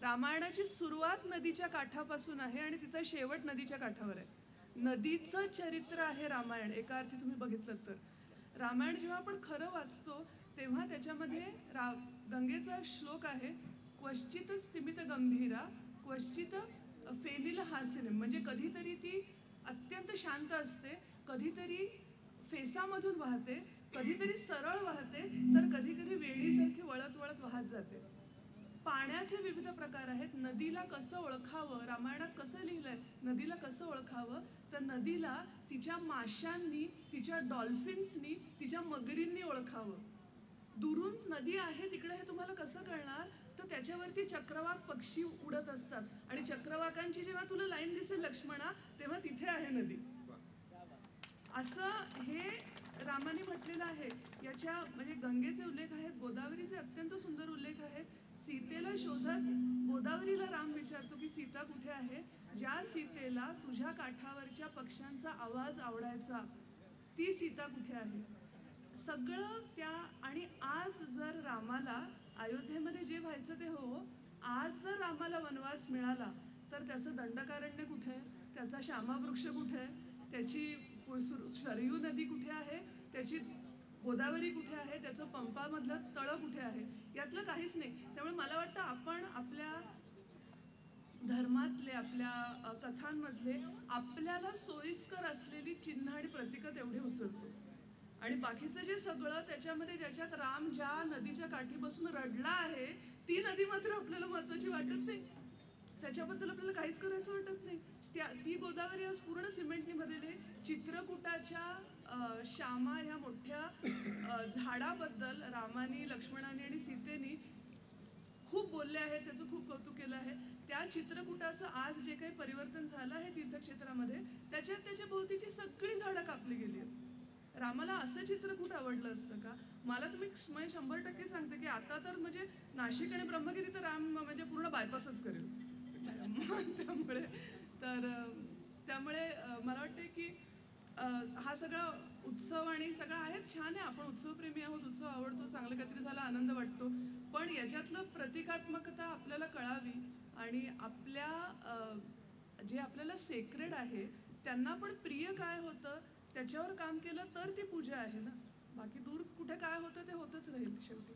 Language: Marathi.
रामायणाची सुरुवात नदीच्या काठापासून आहे आणि तिचा शेवट नदीच्या काठावर आहे. नदीचं चरित्र आहे रामायण एका अर्थी तुम्ही बघितलं तर. रामायण जेव्हा आपण खरं वाचतो तेव्हा त्याच्यामध्ये गंगेचा श्लोक आहे, क्वचित स्तिमित गंभीरा क्वचित फेनिल हास्यनिम. म्हणजे कधीतरी ती अत्यंत शांत असते, कधीतरी फेसामधून वाहते, कधीतरी सरळ वाहते, तर कधी कधी वेळीसारखी वळत वळत वाहत जाते. पाण्याचे विविध प्रकार आहेत. नदीला कसं ओळखावं, रामायणात कसं लिहिलंय नदीला कसं ओळखावं, तर नदीला तिच्या माशांनी, तिच्या डॉल्फिन्सनी, तिच्या मगरींनी ओळखावं. दुरून नदी आहे तिकडे हे तुम्हाला कसं कळणार, तर त्याच्यावरती चक्रवाक पक्षी उडत असतात आणि चक्रवाकांची जेव्हा तुला लाईन दिसेल लक्ष्मणा, तेव्हा तिथे आहे नदी. असं हे रामाने म्हटलेलं आहे. याच्या म्हणजे गंगेचे उल्लेख आहेत, गोदावरीचे अत्यंत सुंदर उल्लेख आहेत. सीतेला शोधत गोदावरीला राम विचारतो की सीता कुठे आहे. ज्या सीतेला तुझ्या काठावरच्या पक्ष्यांचा आवाज आवडायचा, ती सीता कुठे आहे. सगळं त्या. आणि आज जर रामाला अयोध्येमध्ये जे व्हायचं ते हो, आज जर रामाला वनवास मिळाला तर त्याचं दंडकारण्य कुठे आहे, त्याचा श्यामावृक्ष कुठे आहे, त्याची शरयू नदी कुठे आहे, त्याची गोदावरी कुठे आहे, त्याचं पंपामधलं तळं कुठे आहे, यातलं काहीच नाही. त्यामुळे मला वाटतं आपण आपल्या धर्मातले, आपल्या कथांमधले आपल्याला सोयीस्कर असलेली चिन्ह आणि प्रतीकं तेवढे उचलतो आणि बाकीचं जे सगळं त्याच्यामध्ये ज्याच्यात राम ज्या नदीच्या काठी बसून रडला आहे, ती नदी मात्र आपल्याला महत्त्वाची वाटत नाही, त्याच्याबद्दल आपल्याला काहीच करायचं वाटत नाही. ती गोदावरी आज पूर्ण सिमेंटनी भरलेली आहे. चित्रकूटाच्या श्यामा ह्या मोठ्या झाडाबद्दल रामानी, लक्ष्मणाने आणि सीतेनी खूप बोलले आहेत, त्याचं खूप कौतुक केलं आहे. त्या चित्रकूटाचं आज जे काही परिवर्तन झालं आहे तीर्थक्षेत्रामध्ये, त्याच्यात त्याच्या भोवतीची सगळी झाडं कापली गेली आहेत. रामाला असं चित्रकूट आवडलं असतं का. मला तुम्ही 100% सांगते की आता तर म्हणजे नाशिक आणि ब्रह्मगिरी तर राम म्हणजे पूर्ण बायपासच करेल. त्यामुळे मला वाटते की हा सगळा उत्सव आणि सगळं आहेच छान आहे. आपण उत्सवप्रेमी आहोत, उत्सव आवडतो, चांगलं काहीतरी झालं आनंद वाटतो, पण याच्यातलं प्रतिकात्मकता आपल्याला कळावी आणि आपल्या जे आपल्याला सेक्रेड आहे त्यांना पण प्रिय काय होतं त्याच्यावर काम केलं तर ती पूजा आहे ना. बाकी दूर कुठे काय होतं ते होतच राहील शेवटी.